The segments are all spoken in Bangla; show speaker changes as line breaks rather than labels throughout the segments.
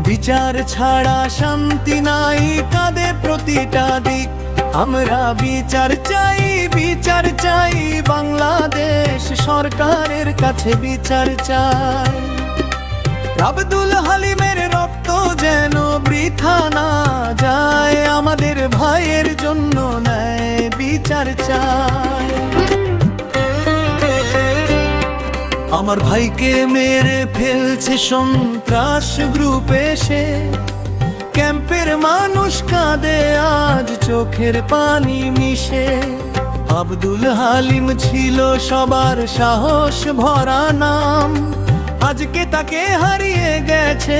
বিচার ছাড়া শান্তি নাই, কাঁদে প্রতিটা দিক। আমরা বিচার চাই, বিচার চাই, বাংলাদেশ সরকারের কাছে বিচার চাই। আব্দুল হালিমের রক্ত যেন বৃথা না যায়, আমাদের ভাইয়ের জন্য ন্যায় বিচার চাই। আমার ভাইকে মেরে ফেলছে সন্ত্রাস গ্রুপ এসে, ক্যাম্পের মানুষ কাঁদে আজ চোখের পানি মিশে। আব্দুল হালিম ছিল সবার সাহস ভরা নাম, আজকে তাকে হারিয়ে গেছে,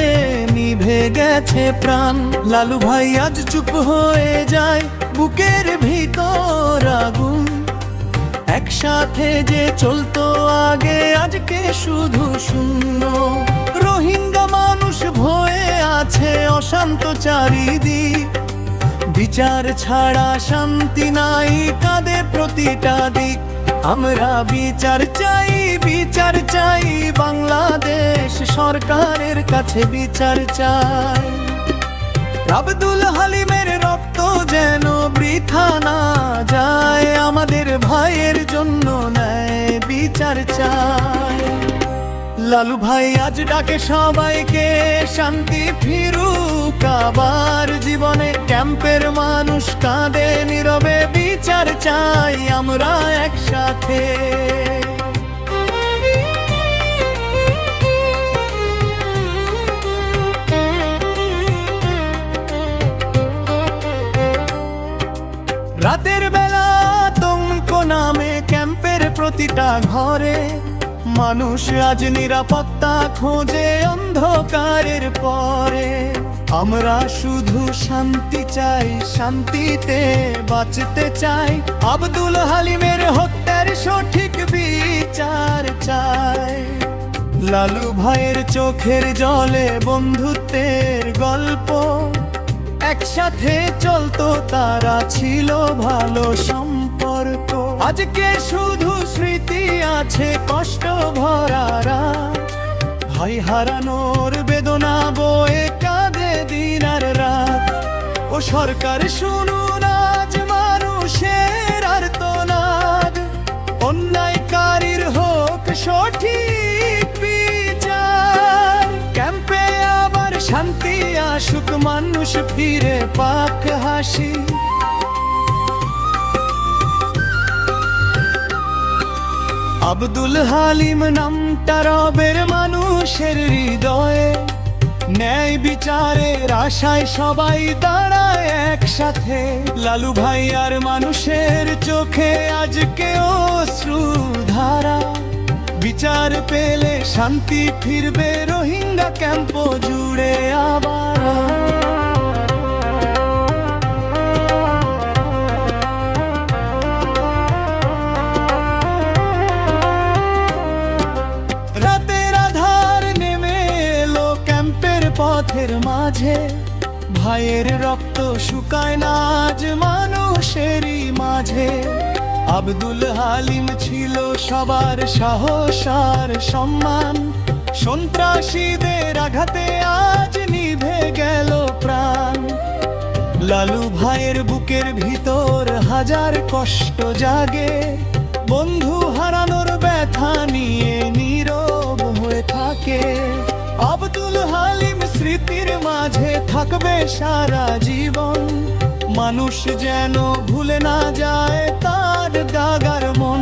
নিভে গেছে প্রাণ। লালু ভাই আজ চুপ হয়ে যায়, বুকের ভিতর আগুন। একসাথে যে চলতো আগে, আজকে শুধু শূন্য। রোহিঙ্গা মানুষ ভয়ে আছে অশান্ত চারিদিক, বিচার ছাড়া শান্তি নাই, কাঁদে প্রতিটা দিক। আমরা বিচার চাই, বিচার চাই, বাংলাদেশ সরকারের কাছে বিচার চাই। আব্দুল হালিমের রক্ত যেন বৃথা না যায়, আমাদের ভাইয়ের জন্য ন্যায় বিচার চাই। লালু ভাই আজ ডাকে সবাইকে, শান্তি ফিরুক আবার জীবনে। ক্যাম্পের মানুষ কাঁদে নীরবে, বিচার চাই আমরা একসাথে। রাতের বেলা আতঙ্ক নামে ক্যাম্পের প্রতিটা ঘরে, মানুষ আজ নিরাপত্তা খোঁজে অন্ধকারের পরে। আমরা শুধু শান্তি চাই, শান্তিতে বাঁচতে চাই। আব্দুল হালিমের হত্যার সঠিক বিচার চাই। লালু ভাইয়ের চোখের জলে বন্ধুত্বের গল্প, একসাথে চলতো তারা, ছিল ভালো সম্পর্ক। আজকে শুধু স্মৃতি আছে কষ্ট ভরারা, ভাই হারানোর বেদনা বয়ে কাঁদে দিন আর রাত। ও সরকার শুনুন আজ মানুষের আর্তনাদ, অন্যায়কারীর হোক সঠিক বিচার। ক্যাম্পে আবার শান্তি আসুক, মানুষ ফিরে পাক হাসি। আব্দুল হালিম নামটা রবের মানুষের হৃদয়ে, ন্যায় বিচারের আশায় সবাই দাঁড়ায় একসাথে। লালু ভাই আর মানুষের চোখে আজকে অশ্রু ধারা, বিচার পেলে শান্তি ফিরবে রোহিঙ্গা ক্যাম্প জুড়ে আবার। রাতের আধার নেমে এলো ক্যাম্পের পথের মাঝে, ভাইয়ের রক্ত শুকায় না আজ মানুষেরই মাঝে। আব্দুল হালিম ছিল সবার সাহস আর সম্মান, সন্ত্রাসীদের আঘাতে আজ নিভে গেল প্রাণ। লালু ভাইয়ের বুকের ভিতর হাজার কষ্ট জাগে, বন্ধু হারানোর ব্যথা নিয়ে নীরব হয়ে থাকে। আব্দুল হালিম স্মৃতির মাঝে থাকবে সারা জীবন, মানুষ যেন ভুলে না যায় তার দাগার মন।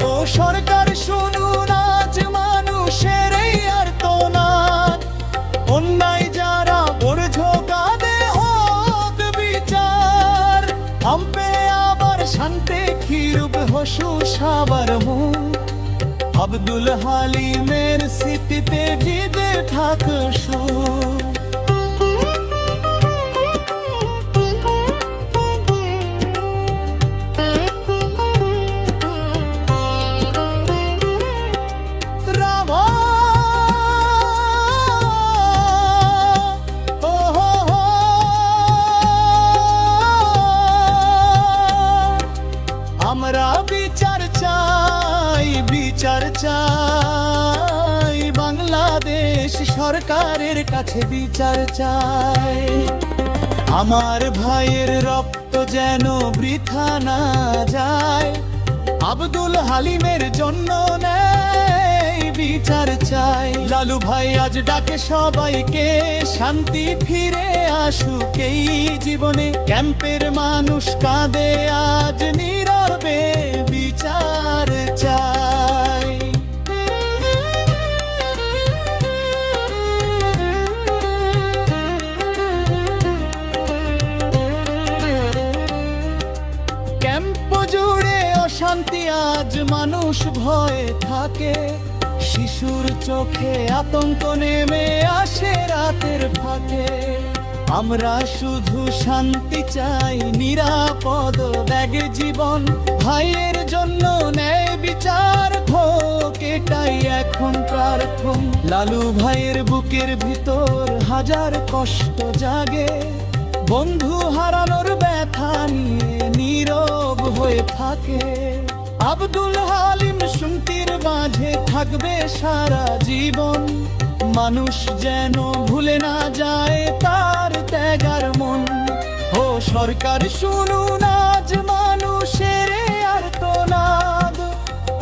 ও সরকার শুনুন আজ মানুষের এই আর্তনাদ, অন্যায় যারা বর্জ কাঁদে হোক বিচার। আম্পে আবার শান্তি ফিরুক হসু সবার মুখ, আব্দুল হালিমের স্মৃতিতে ভিজে থাক সুর। আমরা বিচার চাই, বিচার চাই, বাংলাদেশ সরকারের কাছে কাছে বিচার চাই। আমার ভাইয়ের রক্ত যেন বৃথা না যায়, আব্দুল হালিমের জন্য নেই বিচার চাই। লালু ভাই আজ ডাকে সবাইকে, শান্তি ফিরে আসুক এই জীবনে। ক্যাম্পের মানুষ কাঁদে আজ নীরবে, বিচার চাই। ক্যাম্প জুড়ে অশান্তি, আজ মানুষ ভয়ে থাকে। শিশুর চোখে আতঙ্ক নেমে আসে রাতের ফাঁকে। আমরা শুধু শান্তি চাই, নিরাপদ ব্যাগে জীবন। ভাইয়ের জন্য ন্যায় বিচার হোক, এটাই এখন প্রার্থনা। লালু ভাইয়ের বুকের ভিতর হাজার কষ্ট জাগে, বন্ধু হারানোর ব্যথা নিয়ে নীরব হয়ে থাকে। আব্দুল হালিম শুনতির মাঝে থাকবে সারা জীবন। মানুষ যেন ভুলে না যায় তার ত্যাগার মন। ও সরকার শুনুন আজ মানুষের আর্তনাদ,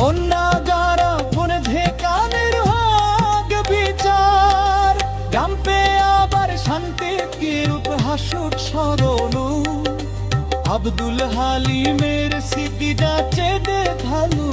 অন্যায়রা বনেছে কানের হোক বিচার। ক্যাম্পে আবার শান্তি রূপ হাসুক স্মরণ, আব্দুল হালিমের স্মৃতিটা চেয়ে ভালো